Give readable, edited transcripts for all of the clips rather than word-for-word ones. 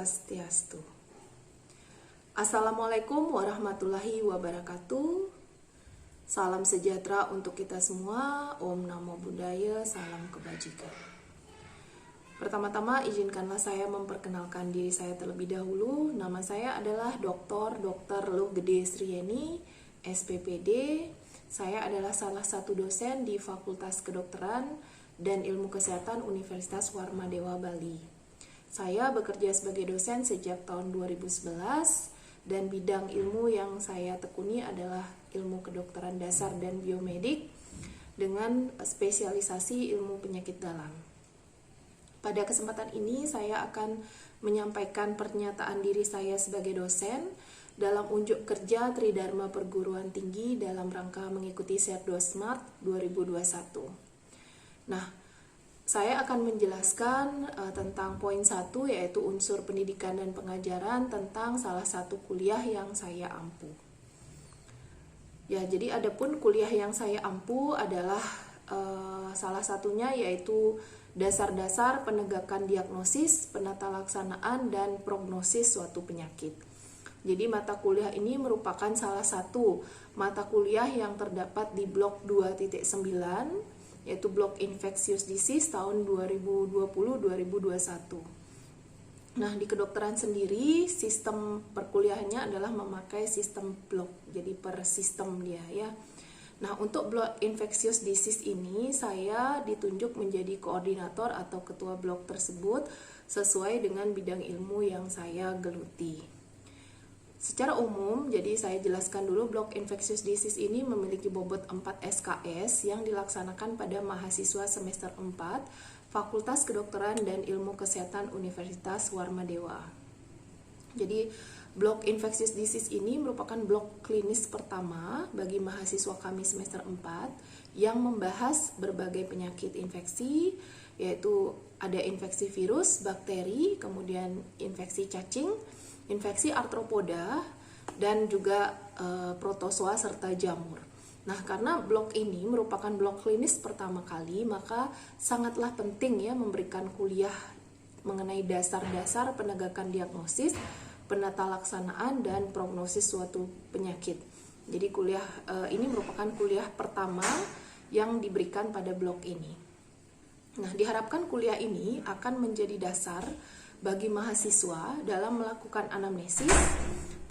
Swastiastu. Assalamualaikum warahmatullahi wabarakatuh. Salam sejahtera untuk kita semua. Om Namo Buddhaya, salam kebajikan. Pertama-tama izinkanlah saya memperkenalkan diri saya terlebih dahulu. Nama saya adalah Dr. Luh Gede Srieni, SPPD. Saya adalah salah satu dosen di Fakultas Kedokteran dan Ilmu Kesehatan Universitas Warmadewa Bali. Saya bekerja sebagai dosen sejak tahun 2011 dan bidang ilmu yang saya tekuni adalah ilmu kedokteran dasar dan biomedik dengan spesialisasi ilmu penyakit dalam. Pada kesempatan ini saya akan menyampaikan pernyataan diri saya sebagai dosen dalam unjuk kerja Tridharma Perguruan Tinggi dalam rangka mengikuti Serdosmart 2021. Nah, saya akan menjelaskan tentang poin 1, yaitu unsur pendidikan dan pengajaran tentang salah satu kuliah yang saya ampu. Ya, jadi adapun kuliah yang saya ampu adalah salah satunya yaitu dasar-dasar penegakan diagnosis, penata laksanaan, dan prognosis suatu penyakit. Jadi mata kuliah ini merupakan salah satu mata kuliah yang terdapat di blok 2.9, yaitu blok Infectious Disease tahun 2020-2021. Nah, di kedokteran sendiri sistem perkuliahannya adalah memakai sistem blok, jadi per sistem dia ya. Nah, untuk blok Infectious Disease ini saya ditunjuk menjadi koordinator atau ketua blok tersebut sesuai dengan bidang ilmu yang saya geluti. Secara umum, jadi saya jelaskan dulu, blok Infectious Disease ini memiliki bobot 4 SKS yang dilaksanakan pada mahasiswa semester 4 Fakultas Kedokteran dan Ilmu Kesehatan Universitas Warmadewa. Jadi, blok Infectious Disease ini merupakan blok klinis pertama bagi mahasiswa kami semester 4 yang membahas berbagai penyakit infeksi, yaitu ada infeksi virus, bakteri, kemudian infeksi cacing, infeksi arthropoda, dan juga protozoa serta jamur. Nah, karena blok ini merupakan blok klinis pertama kali, maka sangatlah penting ya memberikan kuliah mengenai dasar-dasar penegakan diagnosis, penata laksanaan, dan prognosis suatu penyakit. Jadi kuliah ini merupakan kuliah pertama yang diberikan pada blok ini. Nah, diharapkan kuliah ini akan menjadi dasar bagi mahasiswa dalam melakukan anamnesis,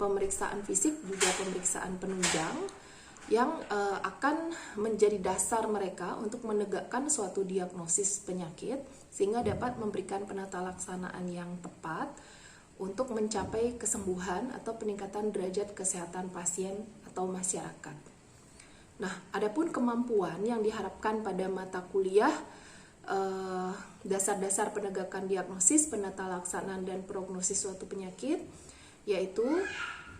pemeriksaan fisik, juga pemeriksaan penunjang yang akan menjadi dasar mereka untuk menegakkan suatu diagnosis penyakit sehingga dapat memberikan penata laksanaan yang tepat untuk mencapai kesembuhan atau peningkatan derajat kesehatan pasien atau masyarakat. Nah, adapun kemampuan yang diharapkan pada mata kuliah dasar-dasar penegakan diagnosis, penata laksanaan, dan prognosis suatu penyakit, yaitu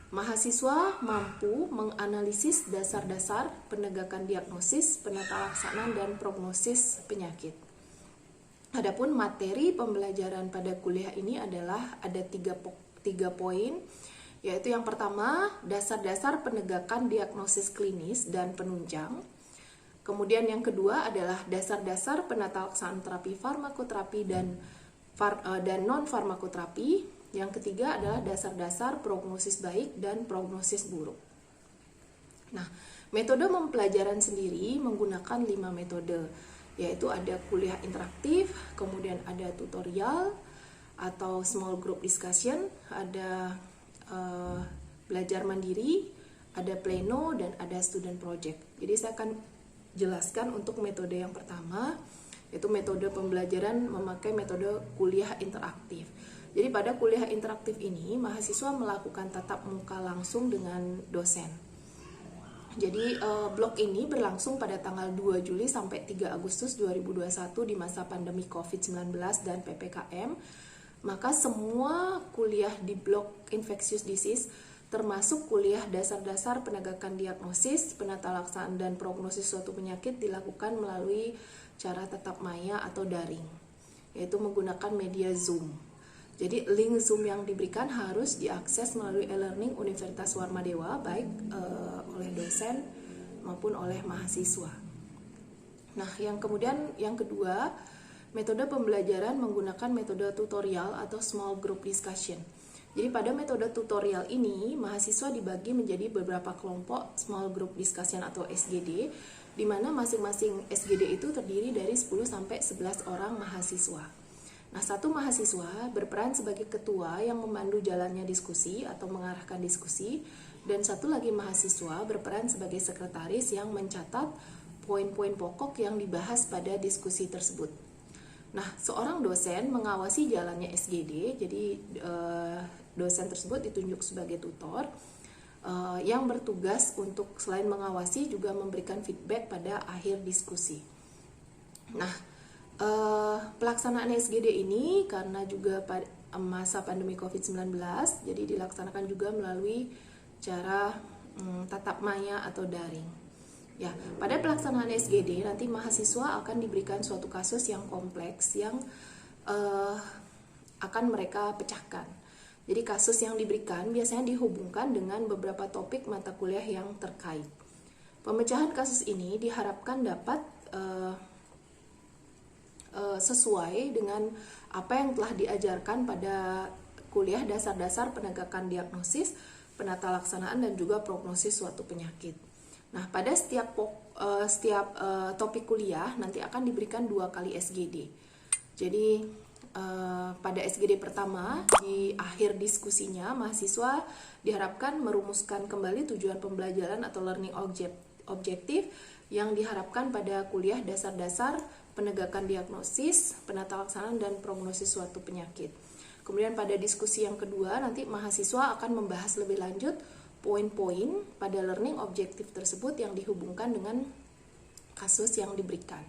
mahasiswa mampu menganalisis dasar-dasar penegakan diagnosis, penata laksanaan, dan prognosis penyakit. Adapun materi pembelajaran pada kuliah ini adalah ada tiga poin, yaitu yang pertama, dasar-dasar penegakan diagnosis klinis dan penunjang. Kemudian yang kedua adalah dasar-dasar penata laksanaan terapi farmakoterapi dan non-farmakoterapi. Yang ketiga adalah dasar-dasar prognosis baik dan prognosis buruk. Nah, metode pembelajaran sendiri menggunakan 5 metode, yaitu ada kuliah interaktif, kemudian ada tutorial atau small group discussion, ada belajar mandiri, ada pleno, dan ada student project. Jadi saya akan jelaskan untuk metode yang pertama, yaitu metode pembelajaran memakai metode kuliah interaktif. Jadi pada kuliah interaktif ini, mahasiswa melakukan tatap muka langsung dengan dosen. Jadi blok ini berlangsung pada tanggal 2 Juli sampai 3 Agustus 2021 di masa pandemi COVID-19 dan PPKM. Maka semua kuliah di blok Infectious Disease termasuk kuliah dasar-dasar penegakan diagnosis, penata laksanaan, dan prognosis suatu penyakit dilakukan melalui cara tatap maya atau daring, yaitu menggunakan media Zoom. Jadi link Zoom yang diberikan harus diakses melalui e-learning Universitas Warmadewa, baik oleh dosen maupun oleh mahasiswa. Nah, yang kedua, metode pembelajaran menggunakan metode tutorial atau small group discussion. Jadi pada metode tutorial ini, mahasiswa dibagi menjadi beberapa kelompok small group discussion atau SGD, di mana masing-masing SGD itu terdiri dari 10-11 orang mahasiswa. Nah, satu mahasiswa berperan sebagai ketua yang memandu jalannya diskusi atau mengarahkan diskusi, dan satu lagi mahasiswa berperan sebagai sekretaris yang mencatat poin-poin pokok yang dibahas pada diskusi tersebut. Nah, seorang dosen mengawasi jalannya SGD, jadi dosen tersebut ditunjuk sebagai tutor yang bertugas untuk selain mengawasi juga memberikan feedback pada akhir diskusi. Nah, pelaksanaan SGD ini karena juga pada masa pandemi COVID-19, jadi dilaksanakan juga melalui cara tatap maya atau daring. Ya, pada pelaksanaan SGD nanti mahasiswa akan diberikan suatu kasus yang kompleks yang akan mereka pecahkan. Jadi kasus yang diberikan biasanya dihubungkan dengan beberapa topik mata kuliah yang terkait. Pemecahan kasus ini diharapkan dapat sesuai dengan apa yang telah diajarkan pada kuliah dasar-dasar penegakan diagnosis, penata laksanaan, dan juga prognosis suatu penyakit. Nah, pada setiap topik kuliah nanti akan diberikan 2 kali SGD. Jadi pada SGD pertama, di akhir diskusinya mahasiswa diharapkan merumuskan kembali tujuan pembelajaran atau learning objektif yang diharapkan pada kuliah dasar-dasar penegakan diagnosis, penata laksanaan, dan prognosis suatu penyakit. Kemudian pada diskusi yang kedua nanti mahasiswa akan membahas lebih lanjut poin-poin pada learning objektif tersebut yang dihubungkan dengan kasus yang diberikan.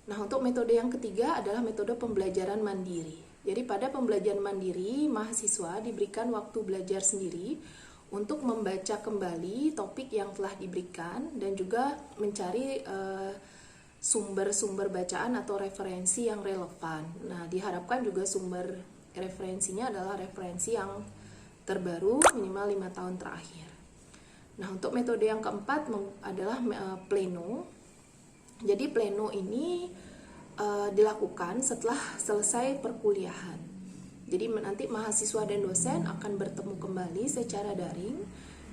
Nah, untuk metode yang ketiga adalah metode pembelajaran mandiri. Jadi pada pembelajaran mandiri, mahasiswa diberikan waktu belajar sendiri untuk membaca kembali topik yang telah diberikan dan juga mencari sumber-sumber bacaan atau referensi yang relevan. Nah, diharapkan juga sumber referensinya adalah referensi yang terbaru minimal 5 tahun terakhir. Nah, untuk metode yang keempat adalah pleno. Jadi pleno ini dilakukan setelah selesai perkuliahan. Jadi nanti mahasiswa dan dosen akan bertemu kembali secara daring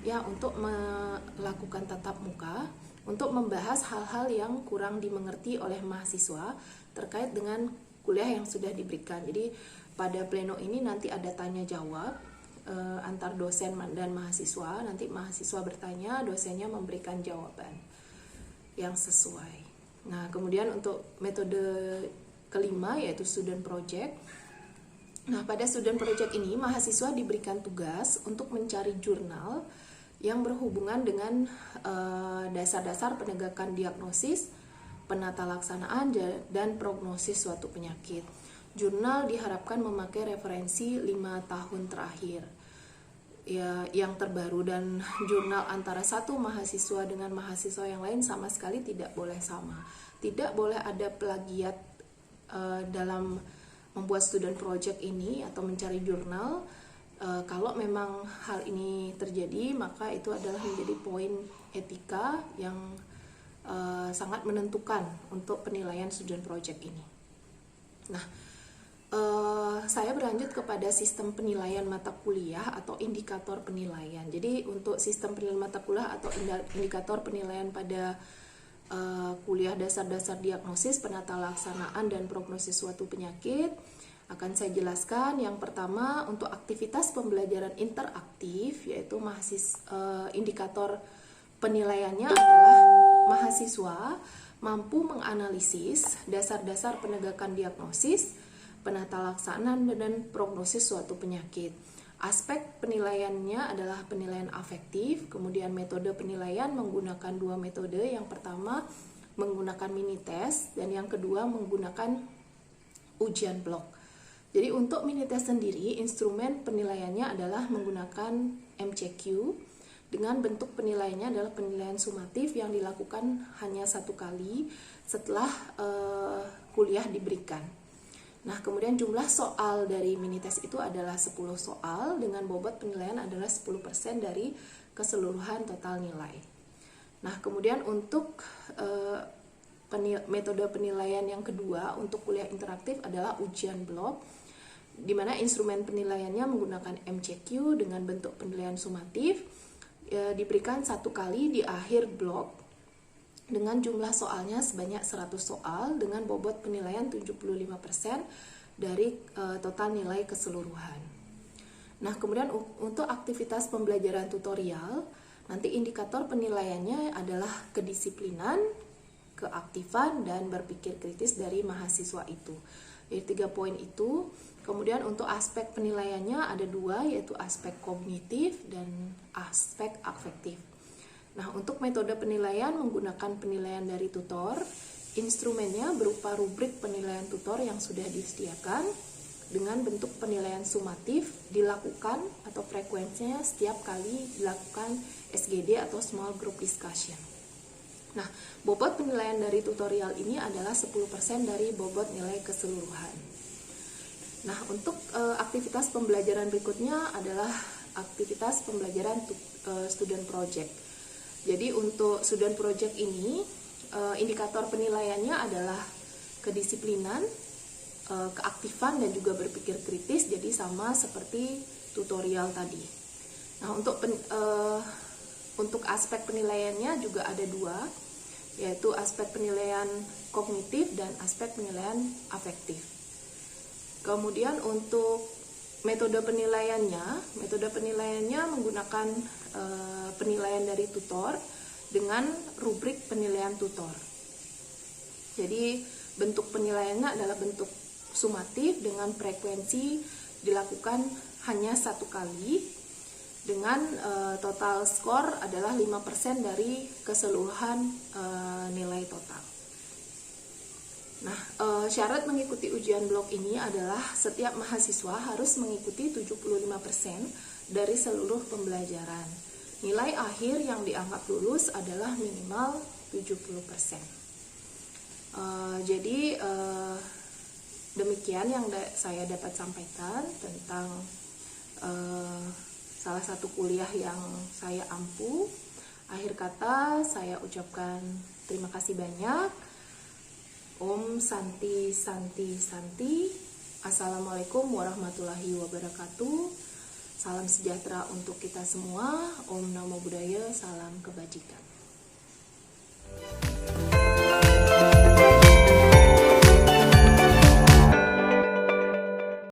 ya untuk melakukan tatap muka untuk membahas hal-hal yang kurang dimengerti oleh mahasiswa terkait dengan kuliah yang sudah diberikan. Jadi pada pleno ini nanti ada tanya jawab antar dosen dan mahasiswa. Nanti mahasiswa bertanya, dosennya memberikan jawaban yang sesuai. Nah, kemudian untuk metode kelima yaitu student project. Nah, pada student project ini mahasiswa diberikan tugas untuk mencari jurnal yang berhubungan dengan dasar-dasar penegakan diagnosis, penata laksanaan, dan prognosis suatu penyakit. Jurnal diharapkan memakai referensi 5 tahun terakhir ya, yang terbaru, dan jurnal antara satu mahasiswa dengan mahasiswa yang lain sama sekali tidak boleh sama. Tidak boleh ada plagiat dalam membuat student project ini atau mencari jurnal. Kalau memang hal ini terjadi, maka itu adalah menjadi poin etika yang sangat menentukan untuk penilaian student project ini. Nah, saya berlanjut kepada sistem penilaian mata kuliah atau indikator penilaian. Jadi untuk sistem penilaian mata kuliah atau indikator penilaian pada kuliah dasar-dasar diagnosis, penata laksanaan, dan prognosis suatu penyakit akan saya jelaskan. Yang pertama, untuk aktivitas pembelajaran interaktif, yaitu indikator penilaiannya adalah mahasiswa mampu menganalisis dasar-dasar penegakan diagnosis, penata laksanaan, dan prognosis suatu penyakit. Aspek penilaiannya adalah penilaian afektif. Kemudian metode penilaian menggunakan 2 metode. Yang pertama menggunakan mini test dan yang kedua menggunakan ujian blok. Jadi untuk mini test sendiri, instrumen penilaiannya adalah menggunakan MCQ dengan bentuk penilaiannya adalah penilaian sumatif yang dilakukan hanya 1 kali setelah kuliah diberikan. Nah, kemudian jumlah soal dari mini test itu adalah 10 soal dengan bobot penilaian adalah 10% dari keseluruhan total nilai. Nah, kemudian untuk metode penilaian yang kedua untuk kuliah interaktif adalah ujian blok, di mana instrumen penilaiannya menggunakan MCQ dengan bentuk penilaian sumatif, diberikan 1 kali di akhir blok dengan jumlah soalnya sebanyak 100 soal dengan bobot penilaian 75% dari total nilai keseluruhan. Nah, kemudian untuk aktivitas pembelajaran tutorial, nanti indikator penilaiannya adalah kedisiplinan, keaktifan, dan berpikir kritis dari mahasiswa itu. Jadi 3 poin itu. Kemudian untuk aspek penilaiannya ada 2, yaitu aspek kognitif dan aspek afektif. Nah, untuk metode penilaian menggunakan penilaian dari tutor, instrumennya berupa rubrik penilaian tutor yang sudah disediakan dengan bentuk penilaian sumatif dilakukan atau frekuensinya setiap kali dilakukan SGD atau Small Group Discussion. Nah, bobot penilaian dari tutorial ini adalah 10% dari bobot nilai keseluruhan. Nah, untuk aktivitas pembelajaran berikutnya adalah aktivitas pembelajaran student project. Jadi untuk student project ini, indikator penilaiannya adalah kedisiplinan, keaktifan, dan juga berpikir kritis, jadi sama seperti tutorial tadi. Nah, untuk aspek penilaiannya juga ada 2, yaitu aspek penilaian kognitif dan aspek penilaian afektif. Kemudian untuk metode penilaiannya menggunakan penilaian dari tutor dengan rubrik penilaian tutor. Jadi bentuk penilaiannya adalah bentuk sumatif dengan frekuensi dilakukan hanya 1 kali dengan total skor adalah 5% dari keseluruhan nilai total. Nah, syarat mengikuti ujian blok ini adalah setiap mahasiswa harus mengikuti 75% dari seluruh pembelajaran. Nilai akhir yang dianggap lulus adalah minimal 70%. Jadi demikian yang saya dapat sampaikan tentang salah satu kuliah yang saya ampu. Akhir kata saya ucapkan terima kasih banyak. Om Santi Santi Santi. Assalamualaikum warahmatullahi wabarakatuh. Salam sejahtera untuk kita semua. Om Namo Buddhaya, salam kebajikan.